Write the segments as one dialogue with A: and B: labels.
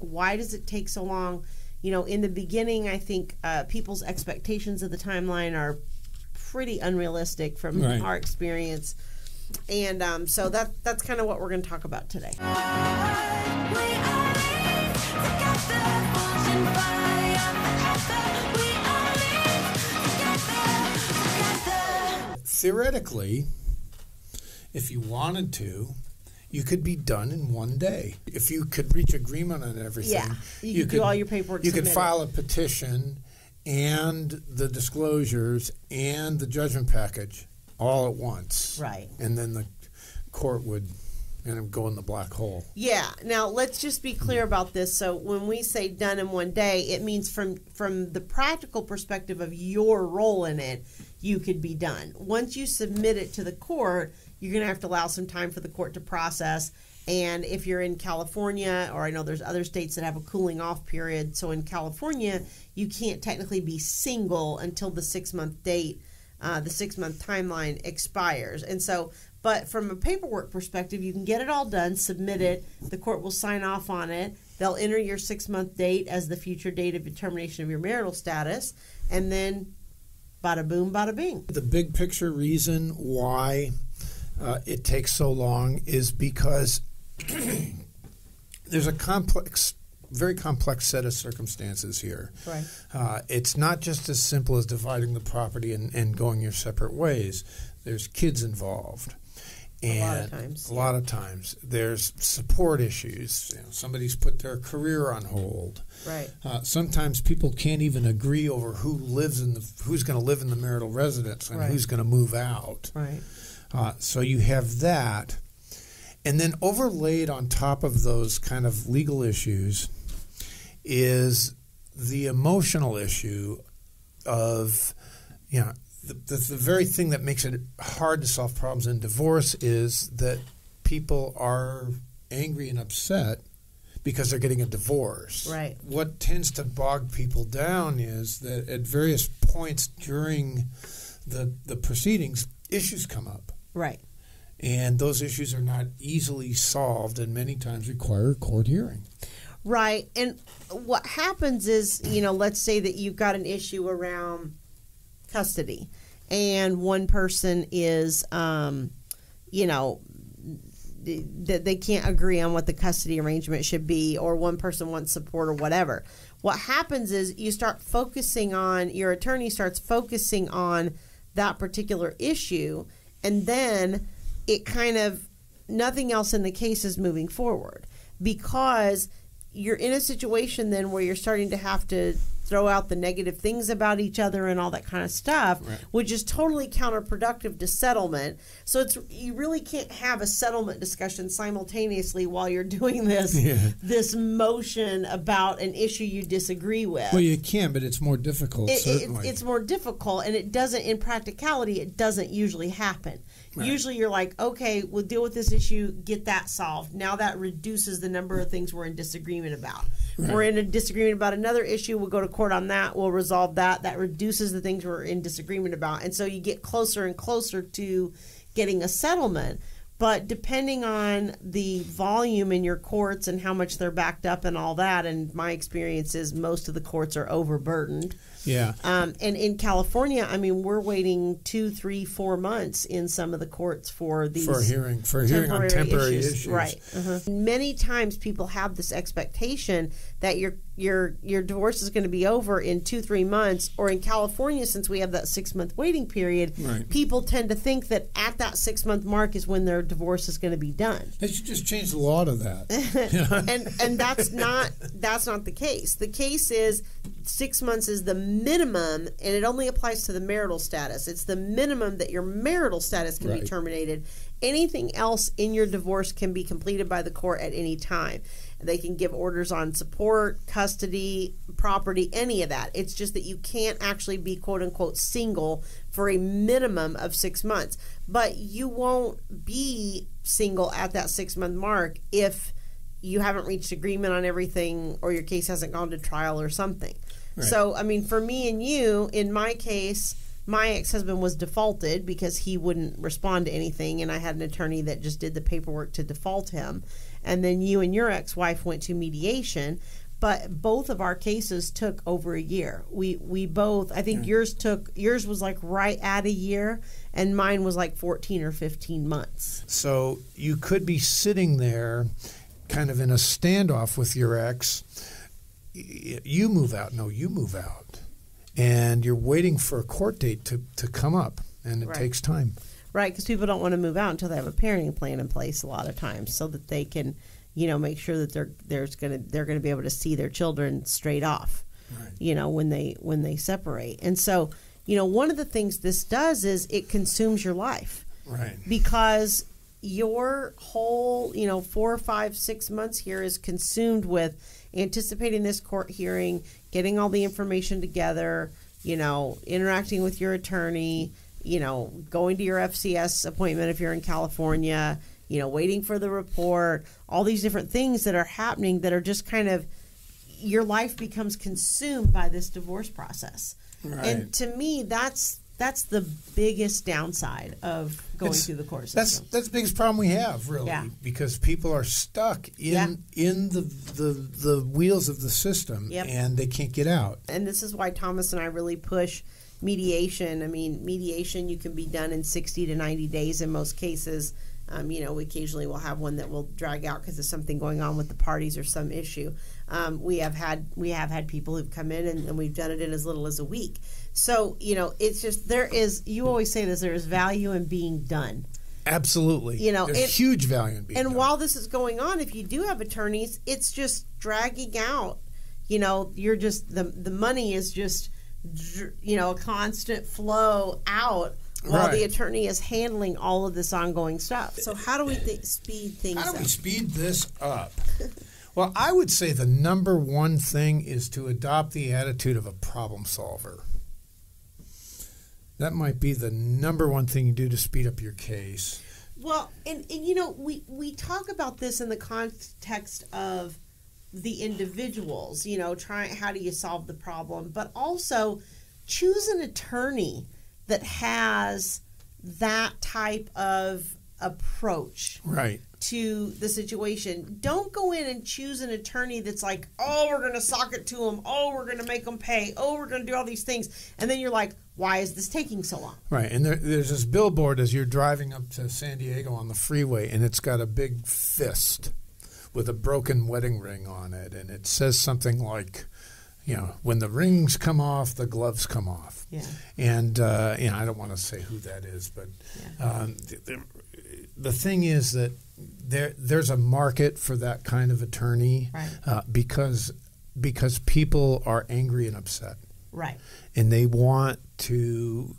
A: Why does it take so long? You know, in the beginning, I think people's expectations of the timeline are pretty unrealistic from our experience. And so that's kind of what we're going to talk about today.
B: Theoretically, if you wanted to, you could be done in one day. If you could reach agreement on everything,
A: you could do all your paperwork.
B: You could file a petition and the disclosures and the judgment package all at once.
A: Right.
B: And then the court would go in the black hole.
A: Yeah. Now, let's just be clear about this. So when we say done in one day, it means from the practical perspective of your role in it, you could be done. Once you submit it to the court, you're going to have to allow some time for the court to process. And if you're in California, or I know there's other states that have a cooling off period. So in California, you can't technically be single until the 6-month date, the 6-month timeline expires. And so, but from a paperwork perspective, you can get it all done, submit it, the court will sign off on it. They'll enter your 6-month date as the future date of determination of your marital status, and then bada boom, bada bing.
B: The big picture reason why it takes so long is because there's a very complex set of circumstances here.
A: Right.
B: It's not just as simple as dividing the property and going your separate ways. There's kids involved. And a lot of times. There's support issues. You know, somebody's put their career on hold.
A: Right.
B: Sometimes people can't even agree over who's going to live in the marital residence and who's going to move out.
A: Right.
B: So you have that. And then overlaid on top of those kind of legal issues is the emotional issue of, you know, the very thing that makes it hard to solve problems in divorce is that people are angry and upset because they're getting a divorce.
A: Right.
B: What tends to bog people down is that at various points during the proceedings, issues come up.
A: Right.
B: And those issues are not easily solved and many times require a court hearing.
A: Right. And what happens is, you know, let's say that you've got an issue around custody and one person is, you know, they can't agree on what the custody arrangement should be, or one person wants support or whatever. What happens is your attorney starts focusing on that particular issue, and then it kind of, nothing else in the case is moving forward, because you're in a situation then where you're starting to have to throw out the negative things about each other and all that kind of stuff, which is totally counterproductive to settlement. So you really can't have a settlement discussion simultaneously while you're doing this motion about an issue you disagree with.
B: Well, you can, but it's more difficult, certainly.
A: It's more difficult, and it doesn't, in practicality, it doesn't usually happen. Right. Usually you're like, okay, we'll deal with this issue, get that solved. Now that reduces the number of things we're in disagreement about. Right. We're in a disagreement about another issue, we'll go to court on that, we'll resolve that. That reduces the things we're in disagreement about. And so you get closer and closer to getting a settlement. But depending on the volume in your courts and how much they're backed up and all that, and my experience is most of the courts are overburdened.
B: Yeah.
A: And in California, I mean, we're waiting 2, 3, 4 months in some of the courts for these
B: for hearing on temporary issues.
A: Right. Many times people have this expectation that your divorce is going to be over in 2, 3 months, or in California, since we have that 6-month waiting period, people tend to think that at that 6-month mark is when their divorce is going to be done.
B: They should just change the law to that.
A: and that's not the case. The case is 6 months is the minimum, and it only applies to the marital status. It's the minimum that your marital status can be terminated. Anything else in your divorce can be completed by the court at any time. They can give orders on support, custody, property, any of that. It's just that you can't actually be quote-unquote single for a minimum of 6 months. But you won't be single at that 6-month mark if you haven't reached agreement on everything, or your case hasn't gone to trial or something. Right. So, I mean, for me and you, in my case, my ex-husband was defaulted because he wouldn't respond to anything, and I had an attorney that just did the paperwork to default him. and then you and your ex-wife went to mediation. But both of our cases took over a year. We both, I think yours was like right at a year, and mine was like 14 or 15 months.
B: So you could be sitting there kind of in a standoff with your ex. You move out. No, you move out. And you're waiting for a court date to come up, and it takes time.
A: Right, because people don't want to move out until they have a parenting plan in place a lot of times, so that they can, make sure that they're going to be able to see their children straight off, when they separate. And so, one of the things this does is it consumes your life,
B: right?
A: Because your whole 4, 5, 6 months here is consumed with anticipating this court hearing, getting all the information together, interacting with your attorney, going to your FCS appointment if you're in California, waiting for the report, all these different things that are happening that are just kind of, your life becomes consumed by this divorce process.
B: Right.
A: And to me, that's the biggest downside of going through the court system.
B: That's the biggest problem we have, really, because people are stuck in the wheels of the system, and they can't get out.
A: And this is why Thomas and I really push mediation. I mean, mediation, you can be done in 60 to 90 days in most cases. We occasionally will have one that will drag out because there's something going on with the parties or some issue. We have had people who've come in and we've done it in as little as a week. So, it's just, you always say this, there is value in being done.
B: Absolutely. There's huge value in being done.
A: And while this is going on, if you do have attorneys, it's just dragging out. You're just, the money is just, a constant flow out while the attorney is handling all of this ongoing stuff. So how do we speed things up?
B: How do we speed this up? Well, I would say the number one thing is to adopt the attitude of a problem solver. That might be the number one thing you do to speed up your case.
A: Well, and we talk about this in the context of the individuals, how do you solve the problem, but also choose an attorney that has that type of approach to the situation. Don't go in and choose an attorney that's like, oh, we're going to sock it to them. Oh, we're going to make them pay. Oh, we're going to do all these things. And then you're like, why is this taking so long?
B: Right. And there's this billboard as you're driving up to San Diego on the freeway, and it's got a big fist with a broken wedding ring on it. And it says something like, when the rings come off, the gloves come off.
A: Yeah.
B: And, I don't want to say who that is, but the thing is that there's a market for that kind of attorney, because people are angry and upset.
A: Right.
B: And they want to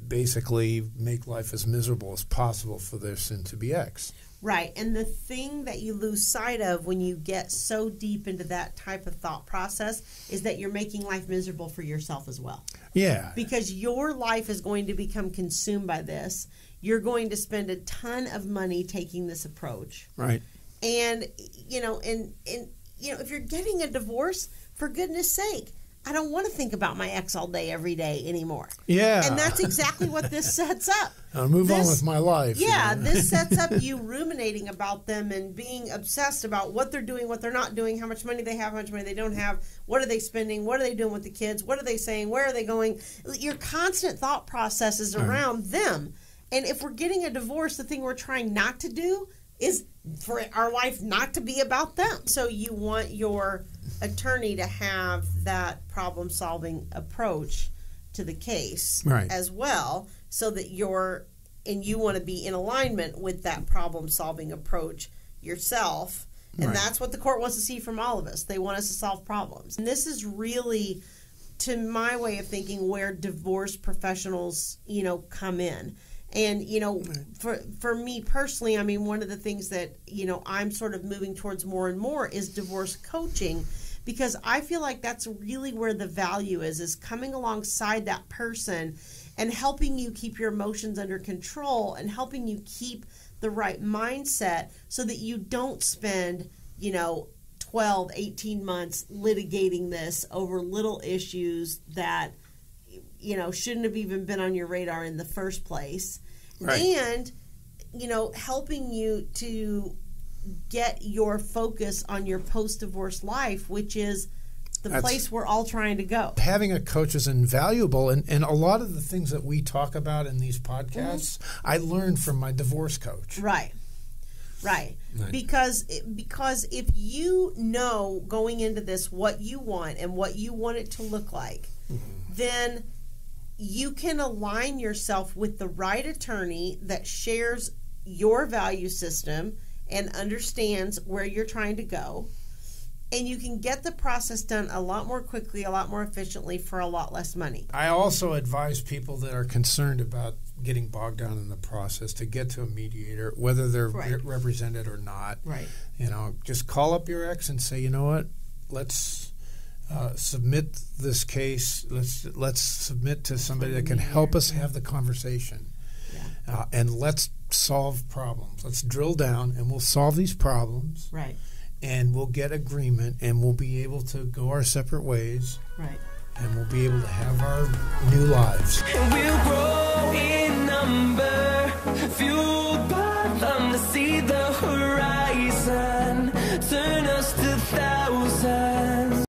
B: basically make life as miserable as possible for their soon-to-be ex.
A: Right. And the thing that you lose sight of when you get so deep into that type of thought process is that you're making life miserable for yourself as well.
B: Yeah.
A: Because your life is going to become consumed by this. You're going to spend a ton of money taking this approach.
B: Right.
A: And, if you're getting a divorce, for goodness sake, I don't want to think about my ex all day, every day anymore.
B: Yeah.
A: And that's exactly what this sets up.
B: I'll move on with my life.
A: Yeah, this sets up you ruminating about them and being obsessed about what they're doing, what they're not doing, how much money they have, how much money they don't have, what are they spending, what are they doing with the kids, what are they saying, where are they going. Your constant thought process is around them. And if we're getting a divorce, the thing we're trying not to do is for our life not to be about them. So you want your attorney to have that problem-solving approach to the case as well, so that you want to be in alignment with that problem-solving approach yourself. And that's what the court wants to see from all of us. They want us to solve problems. And this is really, to my way of thinking, where divorce professionals, come in. And, for me personally, I mean, one of the things that, I'm sort of moving towards more and more is divorce coaching, because I feel like that's really where the value is coming alongside that person and helping you keep your emotions under control and helping you keep the right mindset so that you don't spend, 12, 18 months litigating this over little issues that, shouldn't have even been on your radar in the first place. Right. And, helping you to get your focus on your post-divorce life, which is the
B: That's-
A: place we're all trying to go.
B: Having a coach is invaluable, and a lot of the things that we talk about in these podcasts, I learned from my divorce coach.
A: Right.
B: Right.
A: Because if you know going into this what you want and what you want it to look like, then you can align yourself with the right attorney that shares your value system and understands where you're trying to go. And you can get the process done a lot more quickly, a lot more efficiently for a lot less money.
B: I also advise people that are concerned about getting bogged down in the process to get to a mediator, whether they're
A: Right.
B: represented or not.
A: Right.
B: Just call up your ex and say, you know what, let's submit this case. Let's submit to somebody that can help us have the conversation, and let's solve problems. Let's drill down, and we'll solve these problems.
A: Right.
B: And we'll get agreement, and we'll be able to go our separate ways,
A: Right.
B: and we'll be able to have our new lives.
C: And we'll grow.